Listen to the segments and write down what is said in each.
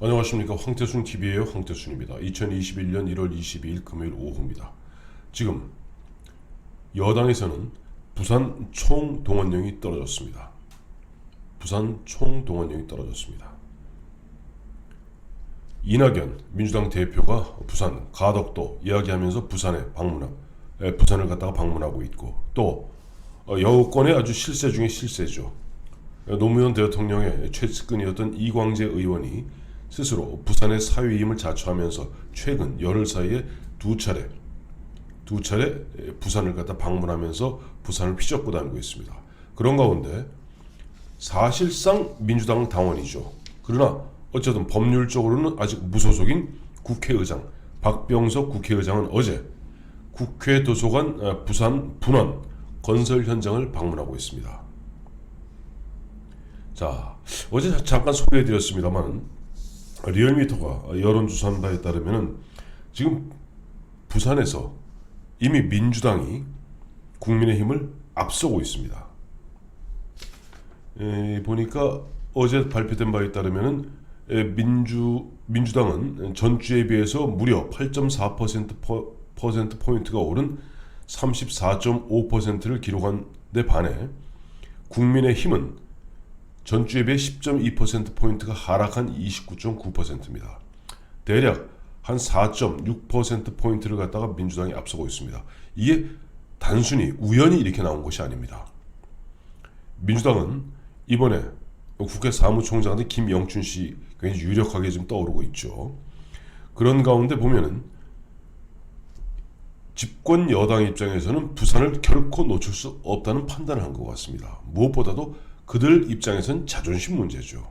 안녕하십니까. 황태순 TV의 황태순입니다. 2021년 1월 22일 금요일 오후입니다. 지금 여당에서는 부산 총동원령이 떨어졌습니다. 부산 총동원령이 떨어졌습니다. 이낙연 민주당 대표가 부산 가덕도 이야기하면서 부산을 갖다가 방문하고 있고, 또 여권의 아주 실세 중에 실세죠. 노무현 대통령의 최측근이었던 이광재 의원이 스스로 부산의 사위임을 자처하면서 최근 열흘 사이에 두 차례 부산을 갖다 방문하면서 부산을 휘젓고 다니고 있습니다. 그런 가운데 사실상 민주당 당원이죠. 그러나 어쨌든 법률적으로는 아직 무소속인 국회의장 박병석 국회의장은 어제 국회 도서관 부산 분원 건설 현장을 방문하고 있습니다. 자, 어제 잠깐 소개해드렸습니다만 리얼미터가 여론조사한 바에 따르면 지금 부산에서 이미 민주당이 국민의힘을 앞서고 있습니다. 보니까 어제 발표된 바에 따르면 민주당은 전주에 비해서 무려 8.4%포인트가 오른 34.5%를 기록한 데 반해 국민의힘은 전주에 비해 10.2%포인트가 하락한 29.9%입니다. 대략 한 4.6%포인트를 갖다가 민주당이 앞서고 있습니다. 이게 단순히 우연히 이렇게 나온 것이 아닙니다. 민주당은 이번에 국회 사무총장한테 김영춘 씨 굉장히 유력하게 지금 떠오르고 있죠. 그런 가운데 보면은 집권 여당 입장에서는 부산을 결코 놓칠 수 없다는 판단을 한 것 같습니다. 무엇보다도 그들 입장에선 자존심 문제죠.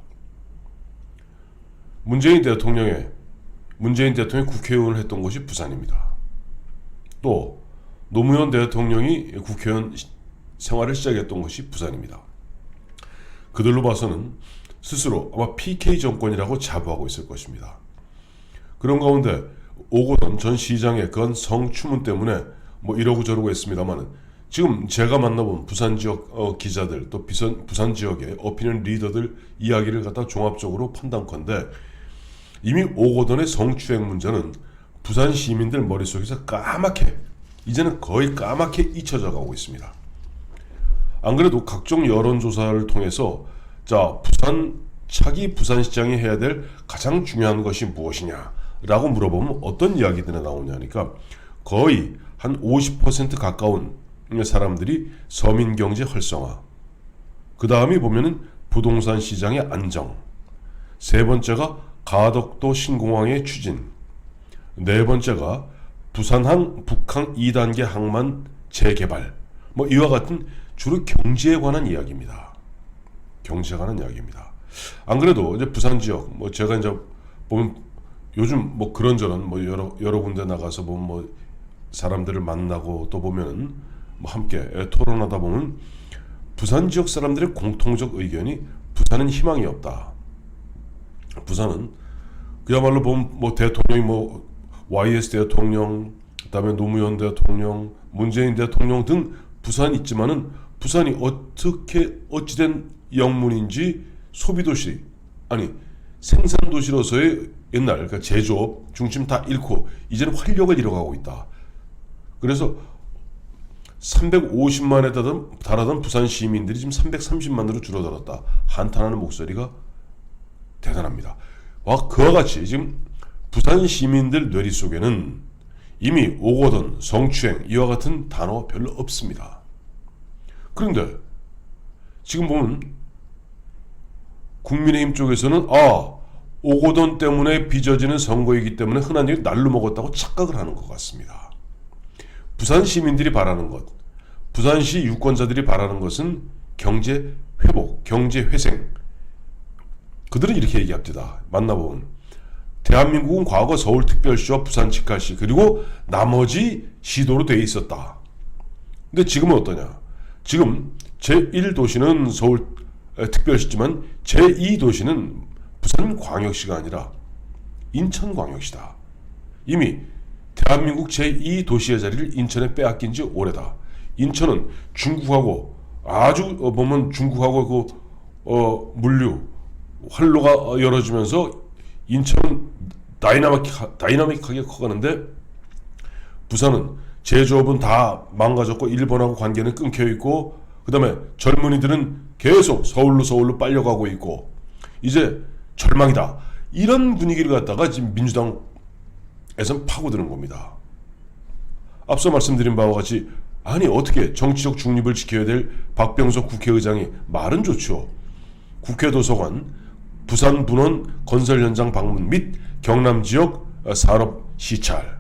문재인 대통령이 국회의원을 했던 곳이 부산입니다. 또 노무현 대통령이 국회의원 생활을 시작했던 것이 부산입니다. 그들로 봐서는 스스로 아마 PK 정권이라고 자부하고 있을 것입니다. 그런 가운데 오고돈 전 시장의 그런 성추문 때문에 이러고 저러고 했습니다만, 지금 제가 만나본 부산 지역 기자들, 또 부산 지역의 오피니언 리더들 이야기를 갖다 종합적으로 판단컨대 이미 오고돈의 성추행 문제는 부산 시민들 머릿속에서 이제는 거의 까맣게 잊혀져 가고 있습니다. 안 그래도 각종 여론조사를 통해서 차기 부산시장이 해야 될 가장 중요한 것이 무엇이냐라고 물어보면 어떤 이야기들이 나오냐니까 거의 한 50% 가까운 사람들이 서민경제 활성화, 그 다음이 보면은 부동산 시장의 안정, 세 번째가 가덕도 신공항의 추진, 네 번째가 부산항 북항 2단계 항만 재개발, 이와 같은 주로 경제에 관한 이야기입니다. 경제에 관한 이야기입니다. 안 그래도 이제 부산 지역 제가 이제 보면 요즘 그런저런 여러 군데 나가서 보면 사람들을 만나고 또 보면은 함께 토론하다 보면 부산 지역 사람들의 공통적 의견이 부산은 희망이 없다. 부산은 그야말로 보면 대통령이 YS 대통령, 그다음에 노무현 대통령, 문재인 대통령 등 부산이 있지만은 부산이 어찌된 영문인지 소비도시, 생산도시로서의 옛날 그러니까 제조업 중심 다 잃고 이제는 활력을 잃어가고 있다. 그래서 350만에 달하던 부산 시민들이 지금 330만으로 줄어들었다. 한탄하는 목소리가 대단합니다. 그와 같이 지금 부산 시민들 뇌리 속에는 이미 오거돈, 성추행 이와 같은 단어 별로 없습니다. 그런데 지금 보면 국민의힘 쪽에서는 오거돈 때문에 빚어지는 선거이기 때문에 흔한 얘기 날로 먹었다고 착각을 하는 것 같습니다. 부산 시민들이 바라는 것, 부산시 유권자들이 바라는 것은 경제 회복, 경제 회생. 그들은 이렇게 얘기합니다. 만나보면 대한민국은 과거 서울특별시와 부산치칼시 그리고 나머지 시도로 되어 있었다. 근데 지금은 어떠냐? 지금 제1도시는 서울특별시지만 제2도시는 부산광역시가 아니라 인천광역시다. 이미 대한민국 제2도시의 자리를 인천에 빼앗긴 지 오래다. 인천은 중국하고 중국하고 물류 활로가 열어지면서 인천은 다이나믹하게 커가는데 부산은 제조업은 다 망가졌고 일본하고 관계는 끊겨 있고 그 다음에 젊은이들은 계속 서울로 빨려가고 있고 이제 절망이다. 이런 분위기를 갖다가 지금 민주당에선 파고드는 겁니다. 앞서 말씀드린 바와 같이 아니 어떻게 정치적 중립을 지켜야 될 박병석 국회의장이 말은 좋죠. 국회 도서관, 부산 분원 건설 현장 방문 및 경남 지역 산업 시찰.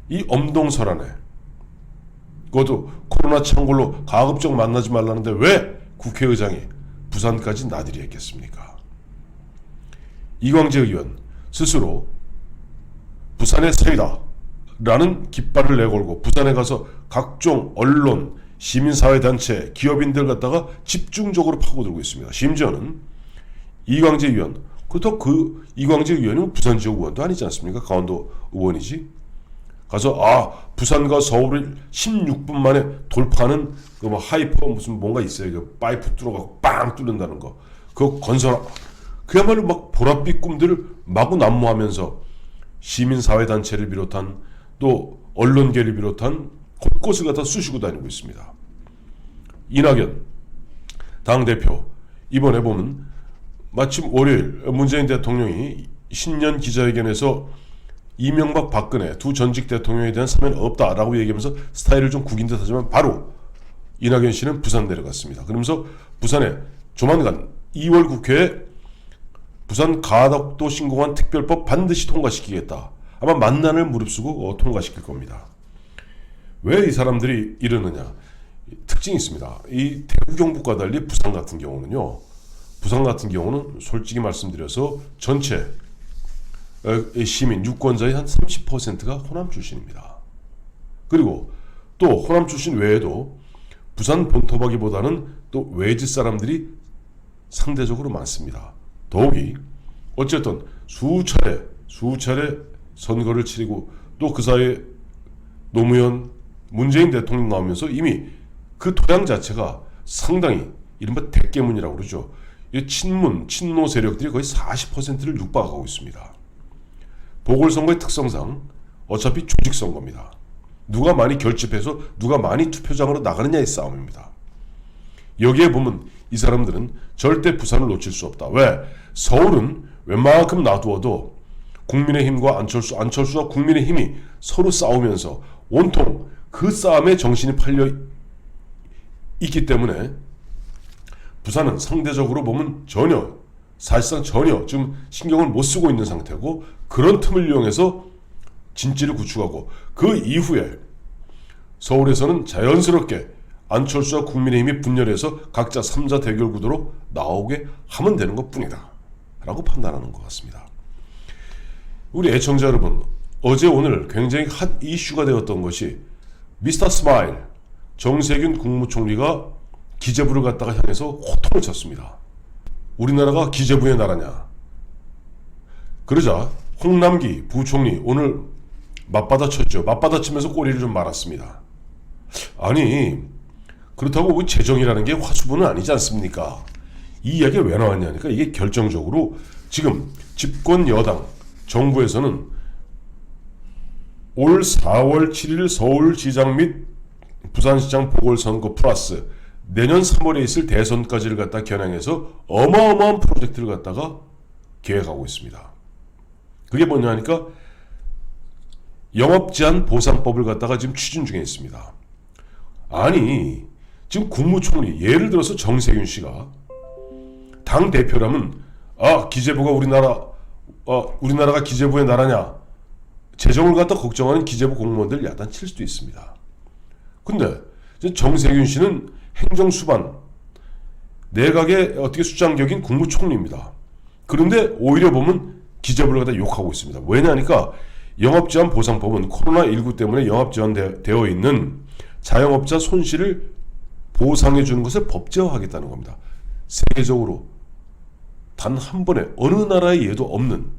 이 엄동설안에 그것도 코로나 창궐로 가급적 만나지 말라는데 왜 국회의장이 부산까지 나들이 했겠습니까? 이광재 의원 스스로 부산의 새이다 라는 깃발을 내걸고 부산에 가서 각종 언론, 시민사회단체, 기업인들 갖다가 집중적으로 파고들고 있습니다. 심지어는 이광재 의원, 그렇다고 그 이광재 의원이 부산 지역 의원도 아니지 않습니까? 강원도 의원이지. 가서 부산과 서울을 16분 만에 돌파하는 그 뭐 하이퍼 무슨 뭔가 있어요. 그 파이프 뚫어갖고 빵 뚫는다는 거. 그 건설 그야말로 막 보랏빛 꿈들을 마구 난무하면서 시민사회단체를 비롯한 또 언론계를 비롯한 곳곳을 갖다 쑤시고 다니고 있습니다. 이낙연 당대표 이번에 보면 마침 월요일 문재인 대통령이 신년 기자회견에서 이명박 박근혜 두 전직 대통령에 대한 사면은 없다라고 얘기하면서 스타일을 좀 구긴 듯 하지만 바로 이낙연 씨는 부산 내려갔습니다. 그러면서 부산에 조만간 2월 국회에 부산 가덕도 신공항 특별법 반드시 통과시키겠다. 아마 만난을 무릅쓰고 통과시킬 겁니다. 왜 이 사람들이 이러느냐. 특징이 있습니다. 이 대구 경북과 달리 부산 같은 경우는 솔직히 말씀드려서 전체 시민, 유권자의 한 30%가 호남 출신입니다. 그리고 또 호남 출신 외에도 부산 본토박이보다는 또 외지 사람들이 상대적으로 많습니다. 더욱이 어쨌든 수차례 선거를 치르고 또 그 사이에 노무현, 문재인 대통령 나오면서 이미 그 토양 자체가 상당히 이른바 대깨문이라고 그러죠. 이 친노 세력들이 거의 40%를 육박하고 있습니다. 보궐선거의 특성상 어차피 조직선거입니다. 누가 많이 결집해서 누가 많이 투표장으로 나가느냐의 싸움입니다. 여기에 보면 이 사람들은 절대 부산을 놓칠 수 없다. 왜? 서울은 웬만큼 놔두어도 국민의힘과 안철수와 국민의힘이 서로 싸우면서 온통 그 싸움에 정신이 팔려 있기 때문에 부산은 상대적으로 보면 사실상 전혀 지금 신경을 못 쓰고 있는 상태고 그런 틈을 이용해서 진지를 구축하고 그 이후에 서울에서는 자연스럽게 안철수와 국민의힘이 분열해서 각자 3자 대결 구도로 나오게 하면 되는 것뿐이다 라고 판단하는 것 같습니다. 우리 애청자 여러분, 어제 오늘 굉장히 핫 이슈가 되었던 것이 미스터 스마일 정세균 국무총리가 기재부를 갖다가 향해서 호통을 쳤습니다. 우리나라가 기재부의 나라냐. 그러자 홍남기 부총리 오늘 맞받아쳤죠. 맞받아치면서 꼬리를 좀 말았습니다. 아니 그렇다고 재정이라는 게 화수분은 아니지 않습니까? 이 이야기가 왜 나왔냐니까 이게 결정적으로 지금 집권 여당 정부에서는 올 4월 7일 서울시장 및 부산시장 보궐선거 플러스 내년 3월에 있을 대선까지를 갖다 겨냥해서 어마어마한 프로젝트를 갖다가 계획하고 있습니다. 그게 뭐냐 하니까 영업제한 보상법을 갖다가 지금 추진 중에 있습니다. 아니 지금 국무총리 예를 들어서 정세균 씨가 당 대표라면 기재부가 우리나라가 기재부의 나라냐 재정을 갖다 걱정하는 기재부 공무원들 야단칠 수도 있습니다. 근데 정세균 씨는 행정수반 내각의 어떻게 수장격인 국무총리입니다. 그런데 오히려 보면 기재부를 갖다 욕하고 있습니다. 왜냐니까 영업제한 보상법은 코로나19 때문에 영업 제한되어 있는 자영업자 손실을 보상해 주는 것을 법제화하겠다는 겁니다. 세계적으로 단 한 번에 어느 나라의 예도 없는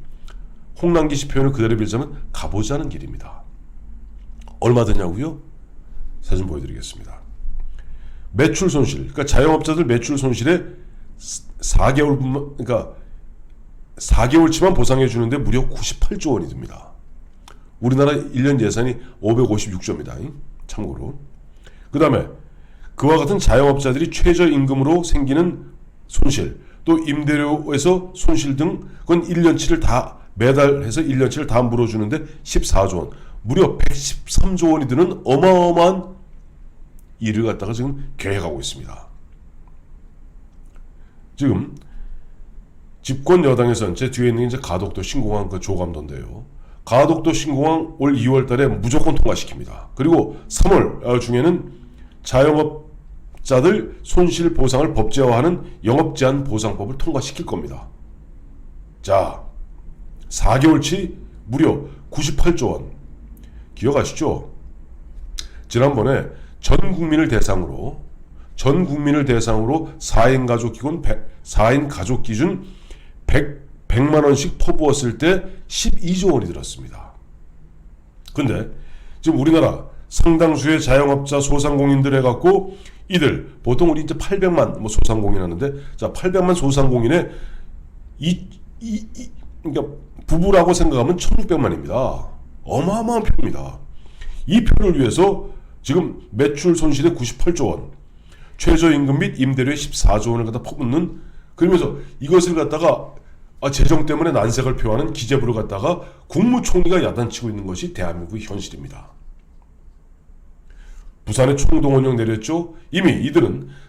홍남기 씨 표현을 그대로 빌자면 가보자는 길입니다. 얼마 드냐고요? 사진 보여드리겠습니다. 매출 손실, 그러니까 자영업자들 매출 손실의 4개월분만, 그러니까 4개월치만 보상해 주는데 무려 98조 원이 듭니다. 우리나라 1년 예산이 556조입니다. 참고로. 그 다음에 그와 같은 자영업자들이 최저임금으로 생기는 손실, 또 임대료에서 손실 등 그건 1년치를 다 매달 해서 1년치를 다 물어주는데 14조 원, 무려 113조 원이 드는 어마어마한 일을 갖다가 지금 계획하고 있습니다. 지금 집권 여당에서는 제 뒤에 있는 이제 가덕도 신공항 그 조감도인데요. 가덕도 신공항 올 2월 달에 무조건 통과시킵니다. 그리고 3월 중에는 자영업자들 손실 보상을 법제화하는 영업제한 보상법을 통과시킬 겁니다. 자, 4개월치 무려 98조 원. 기억하시죠? 지난번에 전 국민을 대상으로 4인 가족 기준 100만 원씩 퍼부었을 때 12조 원이 들었습니다. 근데 지금 우리나라 상당수의 자영업자 소상공인들 해갖고 이들 보통 우리 이제 800만 소상공인 하는데, 자 800만 소상공인의 그러니까 부부라고 생각하면 1600만입니다. 어마어마한 표입니다. 이 표를 위해서 지금 매출 손실의 98조 원, 최저임금 및 임대료의 14조 원을 갖다 퍼붓는, 그러면서 이것을 갖다가 재정 때문에 난색을 표하는 기재부를 갖다가 국무총리가 야단치고 있는 것이 대한민국의 현실입니다. 부산에 총동원령 내렸죠. 이미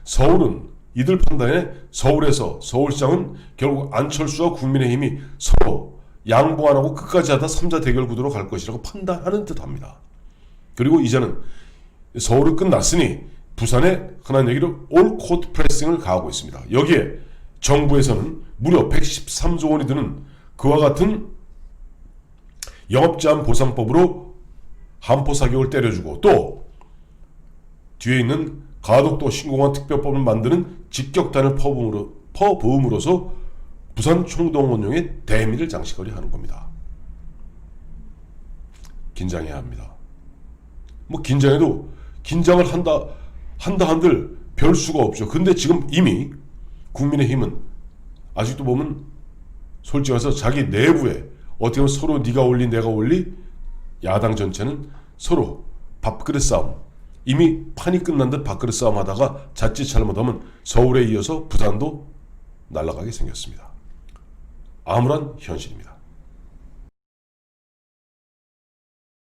서울은 이들 판단에 서울시장은 결국 안철수와 국민의힘이 서로 양보 안 하고 끝까지 하다 3자 대결 구도로 갈 것이라고 판단하는 듯합니다. 그리고 이제는 서울은 끝났으니 부산에 흔한 얘기로 올 코트 프레싱을 가하고 있습니다. 여기에 정부에서는 무려 113조 원이 드는 그와 같은 영업제한 보상법으로 한포 사격을 때려주고, 또 뒤에 있는 가덕도 신공항 특별법을 만드는 직격탄을 퍼부음으로써 부산 총동원령의 대미를 장식하려 하는 겁니다. 긴장해야 합니다. 긴장을 한들 별 수가 없죠. 근데 지금 이미 국민의힘은 아직도 보면 솔직히 해서 자기 내부에 어떻게 보면 서로 네가 올리 내가 올리, 야당 전체는 서로 밥그릇 싸움, 이미 판이 끝난 듯 밥그릇 싸움 하다가 자칫 잘못하면 서울에 이어서 부산도 날아가게 생겼습니다. 암울한 현실입니다.